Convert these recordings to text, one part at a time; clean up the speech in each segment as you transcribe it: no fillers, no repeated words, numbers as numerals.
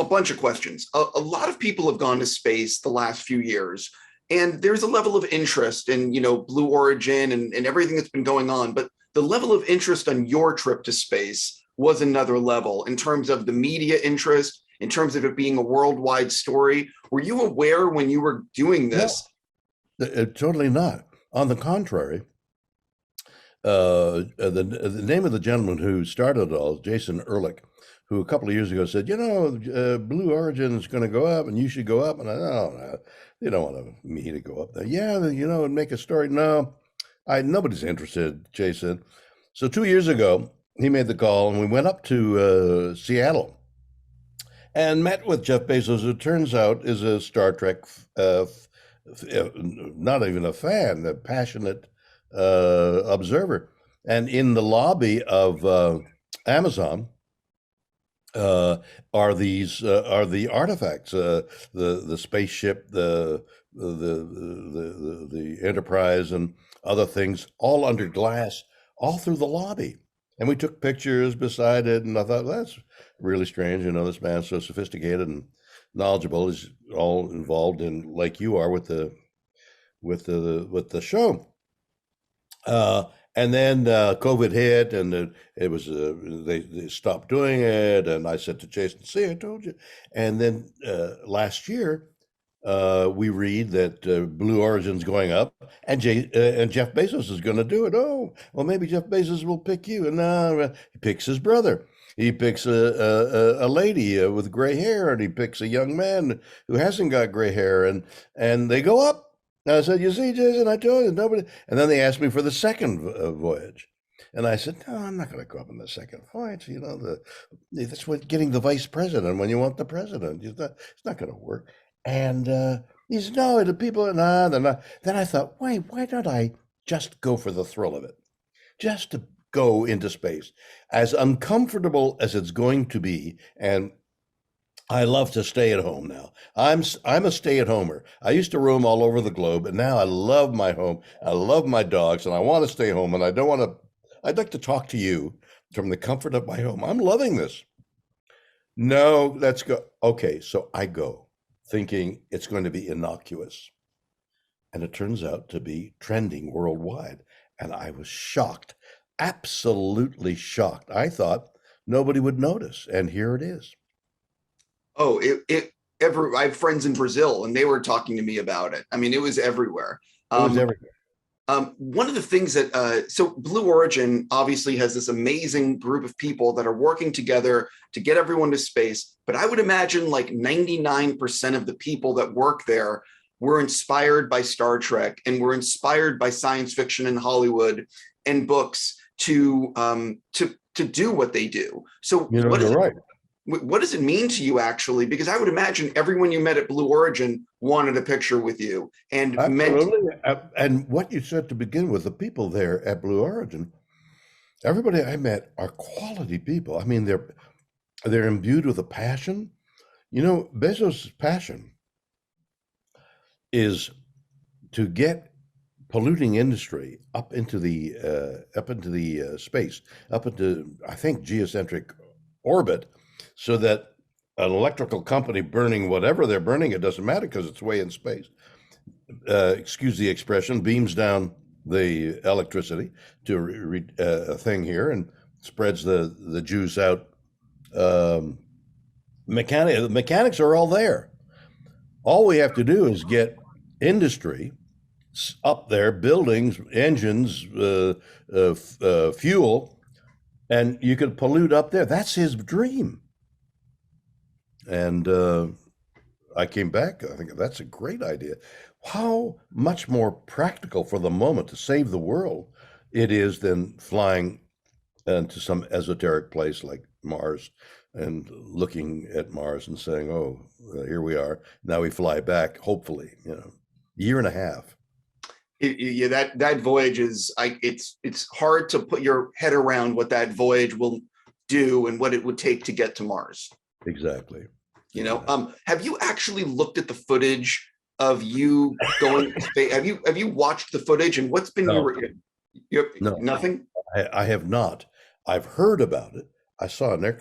a bunch of questions. A lot of people have gone to space the last few years, and there's a level of interest in, Blue Origin and everything that's been going on. But the level of interest on your trip to space was another level in terms of the media interest, in terms of it being a worldwide story. Were you aware when you were doing No, this? totally not. On the contrary, the name of the gentleman who started it all, Jason Ehrlich, who a couple of years ago said, Blue Origin is going to go up and you should go up. And I, no, they don't want me to go up there. Yeah, and make a story. No, nobody's interested, Jason. So 2 years ago, he made the call and we went up to Seattle and met with Jeff Bezos, who turns out is a Star Trek, not even a fan, a passionate observer. And in the lobby of Amazon are the artifacts, the spaceship, the Enterprise, and other things, all under glass, all through the lobby. And we took pictures beside it, and I thought that's really strange. This man's so sophisticated and knowledgeable. Is all involved in, like you are, with the show. And then COVID hit, and it was they stopped doing it. And I said to Jason, "See, I told you." And then last year, we read that Blue Origin's going up, and Jeff Bezos is going to do it. Oh, well, maybe Jeff Bezos will pick you. And he picks his brother. He picks a lady with gray hair, and he picks a young man who hasn't got gray hair, and they go up. And I said, "You see, Jason, I told you, nobody." And then they asked me for the second voyage. And I said, "No, I'm not going to go up on the second voyage. That's what getting the vice president when you want the president. It's not going to work." And he said, "No, the people are not." Then I thought, wait, why don't I just go for the thrill of it? Just to go into space, as uncomfortable as it's going to be. And I love to stay at home now. I'm a stay-at-homer. I used to roam all over the globe, and now I love my home. I love my dogs, and I want to stay home. And I don't want to. I'd like to talk to you from the comfort of my home. I'm loving this. No, let's go. Okay, so I go, thinking it's going to be innocuous, and it turns out to be trending worldwide. And I was shocked, absolutely shocked. I thought nobody would notice, and here it is. Oh, I have friends in Brazil, and they were talking to me about it. I mean, it was everywhere. It was Um, everywhere. One of the things that so Blue Origin obviously has this amazing group of people that are working together to get everyone to space. But I would imagine like 99% of the people that work there were inspired by Star Trek and were inspired by science fiction and Hollywood and books to do what they do. So You're right. what does it mean to you actually? Because I would imagine everyone you met at Blue Origin wanted a picture with you and meant. Absolutely. And what you said to begin with, the people there at Blue Origin, everybody I met are quality people. I mean, they're imbued with a passion. Bezos' passion is to get polluting industry up into the space, up into, I think, geocentric orbit, so that an electrical company burning whatever they're burning, it doesn't matter because it's way in space. Excuse the expression, beams down the electricity to a thing here and spreads the juice out. The mechanics are all there. All we have to do is get industry up there, buildings, engines, fuel, and you could pollute up there. That's his dream. And I came back. I think that's a great idea. How much more practical for the moment to save the world it is than flying into some esoteric place like Mars and looking at Mars and saying, "Oh, here we are. Now we fly back." Hopefully, year and a half. Yeah, that voyage is it's hard to put your head around what that voyage will do and what it would take to get to Mars. Exactly. Have you actually looked at the footage of you going to space? Have you watched the footage, and what's been No, your no, nothing? I have not. I've heard about it. I saw an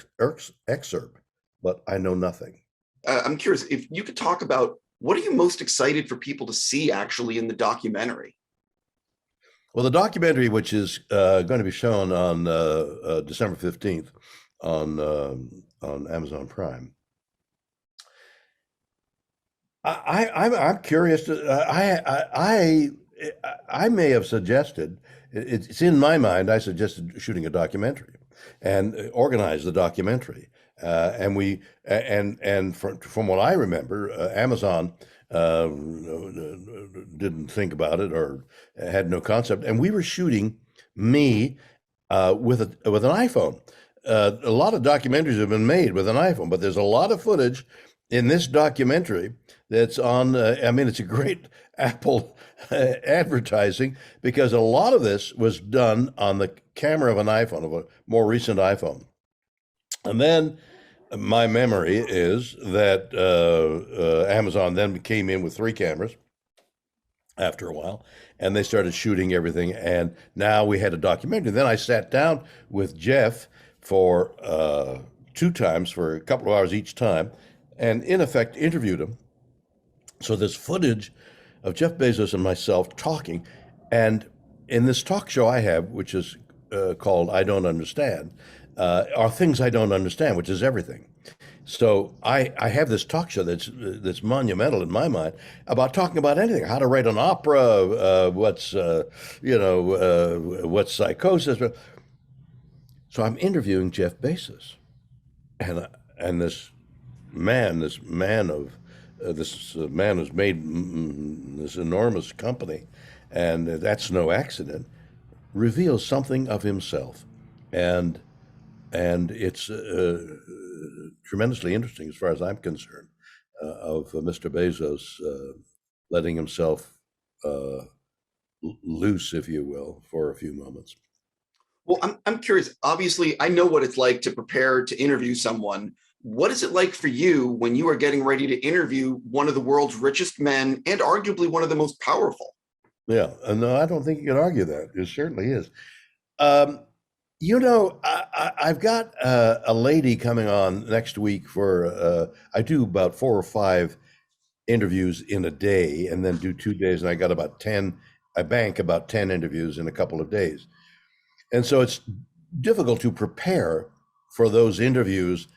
excerpt, but I know nothing. I'm curious if you could talk about what are you most excited for people to see actually in the documentary? Well, the documentary, which is going to be shown on December 15th on Amazon Prime, I'm curious. I may have suggested, it's in my mind. I suggested shooting a documentary and organize the documentary. And from what I remember, Amazon didn't think about it or had no concept. And we were shooting me with an iPhone. A lot of documentaries have been made with an iPhone, but there's a lot of footage in this documentary that's on. I mean, it's a great Apple advertising because a lot of this was done on the camera of an iPhone, of a more recent iPhone. And then my memory is that Amazon then came in with three cameras after a while, and they started shooting everything. And now we had a documentary. Then I sat down with Jeff for two times for a couple of hours each time, and in effect interviewed him. So there's footage of Jeff Bezos and myself talking. And in this talk show I have, which is called I Don't Understand, are things I don't understand, which is everything. So I have this talk show that's monumental in my mind about talking about anything, how to write an opera, what's psychosis. So I'm interviewing Jeff Bezos, and this man who's made this enormous company, and that's no accident, reveals something of himself, and it's tremendously interesting as far as I'm concerned, of Mr. Bezos letting himself loose, if you will, for a few moments. Well, I'm curious. Obviously, I know what it's like to prepare to interview someone. What is it like for you when you are getting ready to interview one of the world's richest men and arguably one of the most powerful? Yeah, no, I don't think you can argue that. It certainly is. I've got a lady coming on next week for, I do about 4 or 5 interviews in a day and then do 2 days. And I got about 10, I bank about 10 interviews in a couple of days. And so it's difficult to prepare for those interviews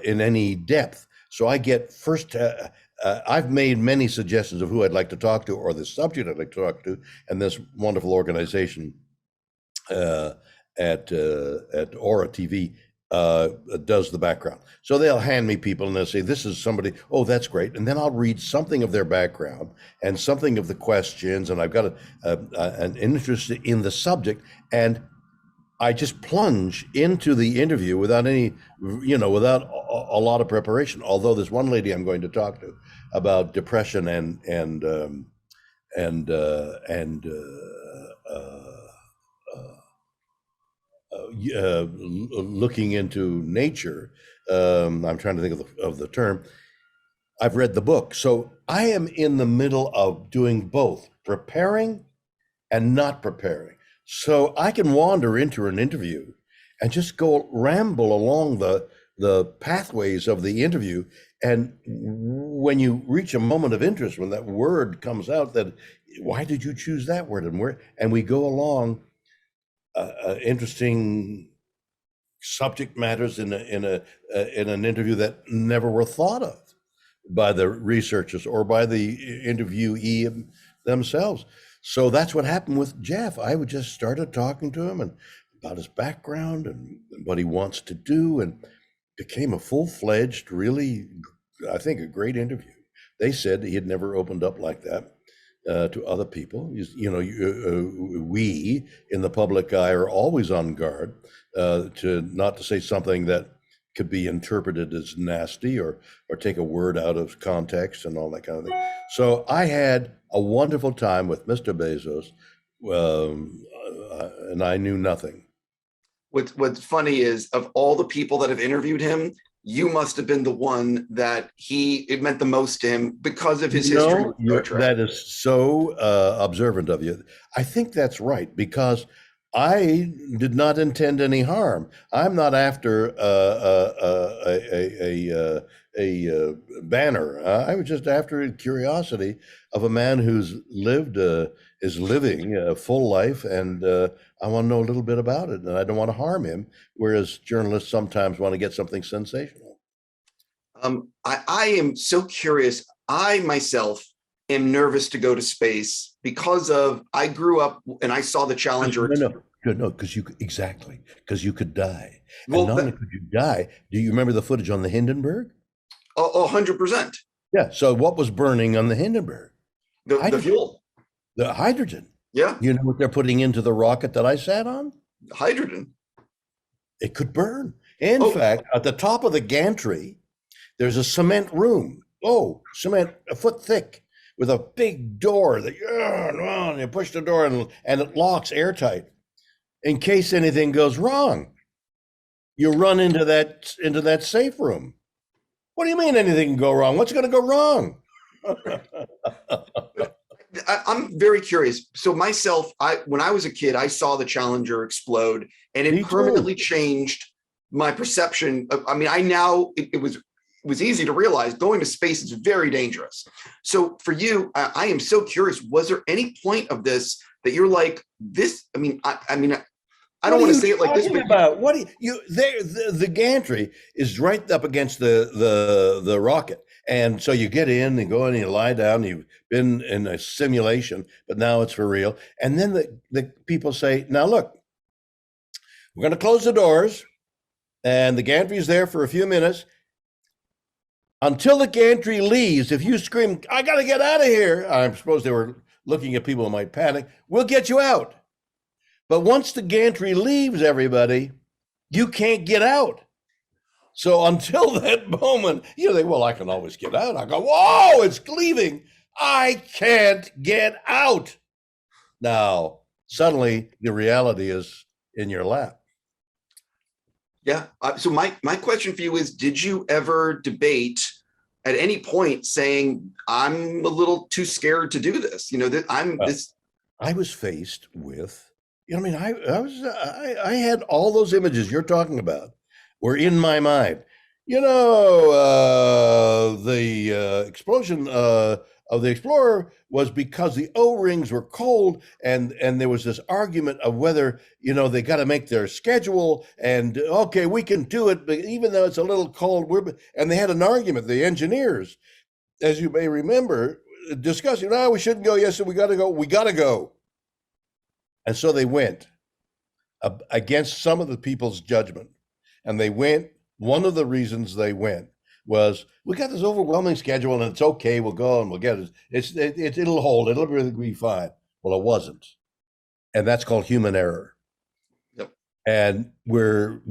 in any depth. So I get first, I've made many suggestions of who I'd like to talk to or the subject I'd like to talk to. And this wonderful organization at Aura TV does the background. So they'll hand me people and they'll say, this is somebody, oh, that's great. And then I'll read something of their background and something of the questions. And I've got an interest in the subject. And I just plunge into the interview without any, without a lot of preparation. Although there's one lady I'm going to talk to about depression and looking into nature. I'm trying to think of the term. I've read the book. So I am in the middle of doing both, preparing and not preparing. So I can wander into an interview and just go ramble along the pathways of the interview. And when you reach a moment of interest, when that word comes out, that why did you choose that word and where? And we go along interesting subject matters in an interview that never were thought of by the researchers or by the interviewee themselves. So that's what happened with Jeff. I would just started talking to him and about his background and what he wants to do, and became a full-fledged, really, I think, a great interview. They said he had never opened up like that to other people. We in the public eye are always on guard to not to say something that could be interpreted as nasty or take a word out of context and all that kind of thing. So I had a wonderful time with Mr. Bezos, and I knew nothing. What's funny is, of all the people that have interviewed him, you must have been the one that it meant the most to him because of his history with Star Trek. That is so observant of you. I think that's right, because I did not intend any harm. I'm not after banner. I was just after curiosity of a man who's is living a full life, and I want to know a little bit about it, and I don't want to harm him. Whereas journalists sometimes want to get something sensational. I am so curious. I myself am nervous to go to space because I grew up and I saw the Challenger. No, because you could die. Well, and not only could you die, do you remember the footage on the Hindenburg? 100%. Yeah. So what was burning on the Hindenburg? The fuel. The hydrogen. Yeah. You know what they're putting into the rocket that I sat on? Hydrogen. It could burn. In fact, at the top of the gantry, there's a cement room. Cement a foot thick with a big door that you push the door and it locks airtight. In case anything goes wrong, you run into that safe room. What do you mean anything can go wrong? What's going to go wrong? I'm very curious. So myself, when I was a kid, I saw the Challenger explode, and it permanently changed my perception. It was easy to realize going to space is very dangerous. So for you, I am so curious. Was there any point of this that you're like this? I don't want to say it like this, but what do you there? The gantry is right up against the rocket, and so you get in and go in and you lie down. You've been in a simulation, but now it's for real. And then the people say, "Now look, we're going to close the doors, and the gantry is there for a few minutes. Until the gantry leaves, if you scream, 'I got to get out of here,' I suppose they were looking at people who might panic. We'll get you out." But once the gantry leaves, everybody, you can't get out. So until that moment, I can always get out. I go, whoa, it's leaving. I can't get out. Now, suddenly the reality is in your lap. Yeah. So my question for you is, did you ever debate at any point saying, I'm a little too scared to do this? I was faced with, I had all those images you're talking about were in my mind. The explosion of the Explorer was because the O-rings were cold, and there was this argument of whether, they got to make their schedule, and okay, we can do it, but even though it's a little cold, and they had an argument, the engineers, as you may remember, discussing, no, we shouldn't go. Yes, we got to go. And so they went against some of the people's judgment. And they went, one of the reasons they went was, we got this overwhelming schedule and it's okay, we'll go and we'll get it. It'll hold, it'll really be fine. Well, it wasn't. And that's called human error. Yep. And we're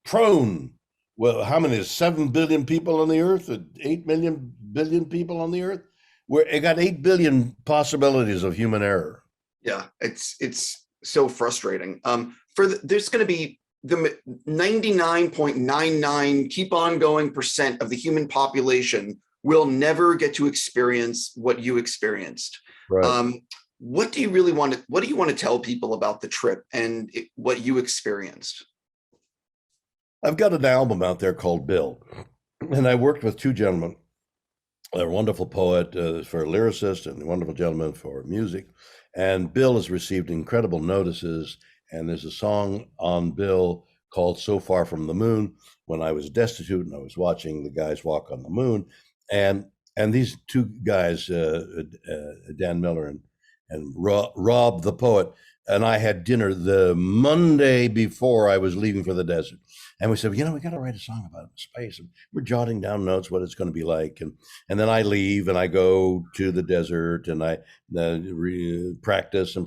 prone. Well, how many is 7 billion people on the earth? 8 billion people on the earth? It got 8 billion possibilities of human error. Yeah, it's so frustrating. There's going to be the 99.99 keep on going % of the human population will never get to experience what you experienced. Right. What do you want to tell people about the trip and what you experienced? I've got an album out there called Bill, and I worked with two gentlemen. A wonderful poet for a lyricist and a wonderful gentleman for music. And Bill has received incredible notices. And there's a song on Bill called So Far From the Moon, when I was destitute and I was watching the guys walk on the moon. And these two guys, Dan Miller and Rob the poet, and I had dinner the Monday before I was leaving for the desert. And we said, we got to write a song about space. And we're jotting down notes, what it's going to be like. And then I leave and I go to the desert and I practice. And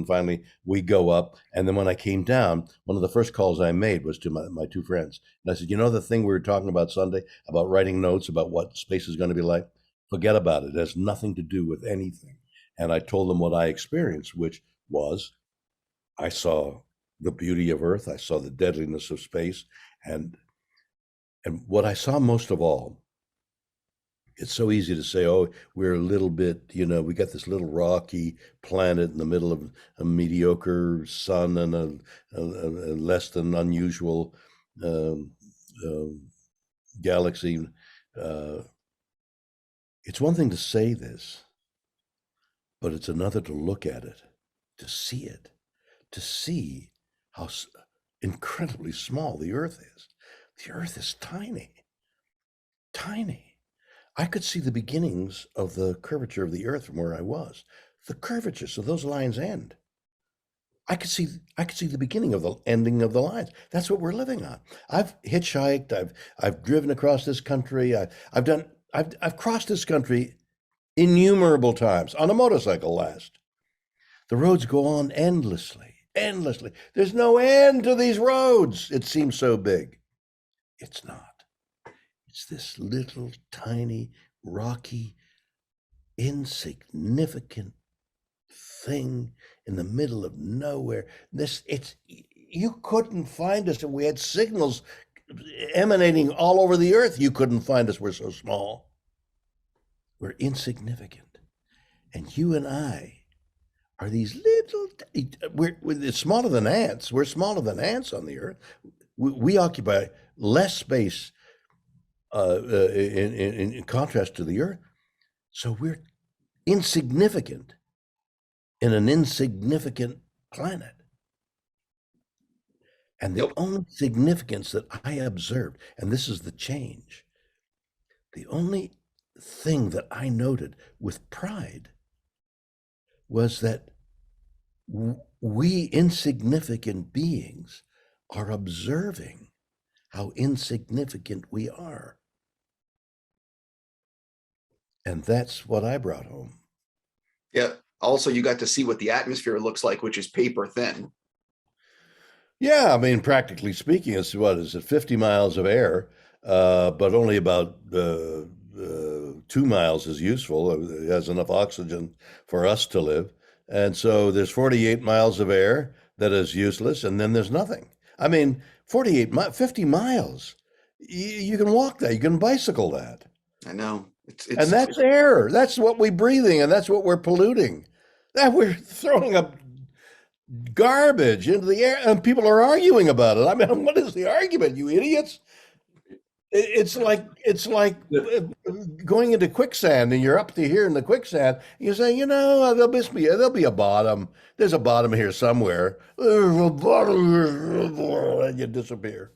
finally we go up. And then when I came down, one of the first calls I made was to my two friends. And I said, the thing we were talking about Sunday, about writing notes about what space is going to be like, forget about it. It has nothing to do with anything. And I told them what I experienced, which was, I saw the beauty of Earth. I saw the deadliness of space. And what I saw most of all It's so easy to say, oh, we're a little bit, we got this little rocky planet in the middle of a mediocre sun and a less than unusual um, uh, galaxy. Uh, it's one thing to say this, but it's another to look at it, to see it, to see how incredibly small the Earth is. The Earth is tiny, tiny. I could see the beginnings of the curvature of the Earth from where I was. The curvature, so those lines end. I could see the beginning of the ending of the lines. That's what we're living on. I've hitchhiked. I've driven across this country. I've crossed this country innumerable times on a motorcycle last. The roads go on endlessly, endlessly. There's no end to these roads. It seems so big. It's not. It's this little tiny, rocky, insignificant thing in the middle of nowhere. You couldn't find us, and we had signals emanating all over the earth. You couldn't find us. We're so small. We're insignificant. And you and I are these little, it's smaller than ants. We're smaller than ants on the earth. We occupy less space in contrast to the Earth. So we're insignificant in an insignificant planet. And the only significance that I observed, and this is the change, the only thing that I noted with pride was that we insignificant beings are observing how insignificant we are. And that's what I brought home. Yeah. Also, you got to see what the atmosphere looks like, which is paper thin. Yeah, I mean, practically speaking, it's what is it, 50 miles of air, but only about 2 miles is useful. It has enough oxygen for us to live. And so there's 48 miles of air that is useless, and then there's nothing. I mean, 50 miles, you can walk that, you can bicycle that. I know. And that's air. That's what we're breathing, and that's what we're polluting. That we're throwing up garbage into the air, and people are arguing about it. I mean, what is the argument, you idiots? It's like going into quicksand, and you're up to here in the quicksand. You say, there'll be a bottom. There's a bottom here somewhere. There's a bottom, and you disappear.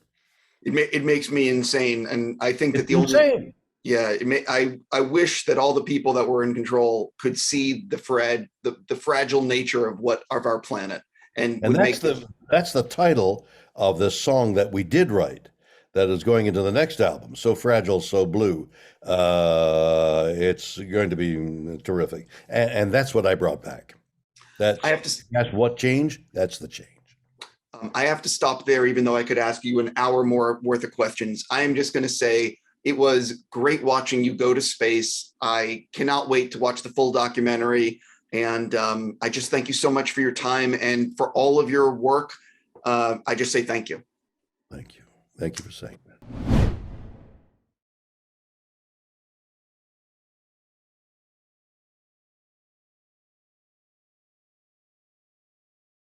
It makes me insane, and I think that insane. Yeah, I wish that all the people that were in control could see the fragile nature of our planet, and that's the title of the song that we did write, that is going into the next album. So Fragile, So Blue. It's going to be terrific, and that's what I brought back. That's what changed. That's the change. I have to stop there, even though I could ask you an hour more worth of questions. I am just going to say, it was great watching you go to space. I cannot wait to watch the full documentary. And I just thank you so much for your time and for all of your work. I just say thank you. Thank you. Thank you for saying.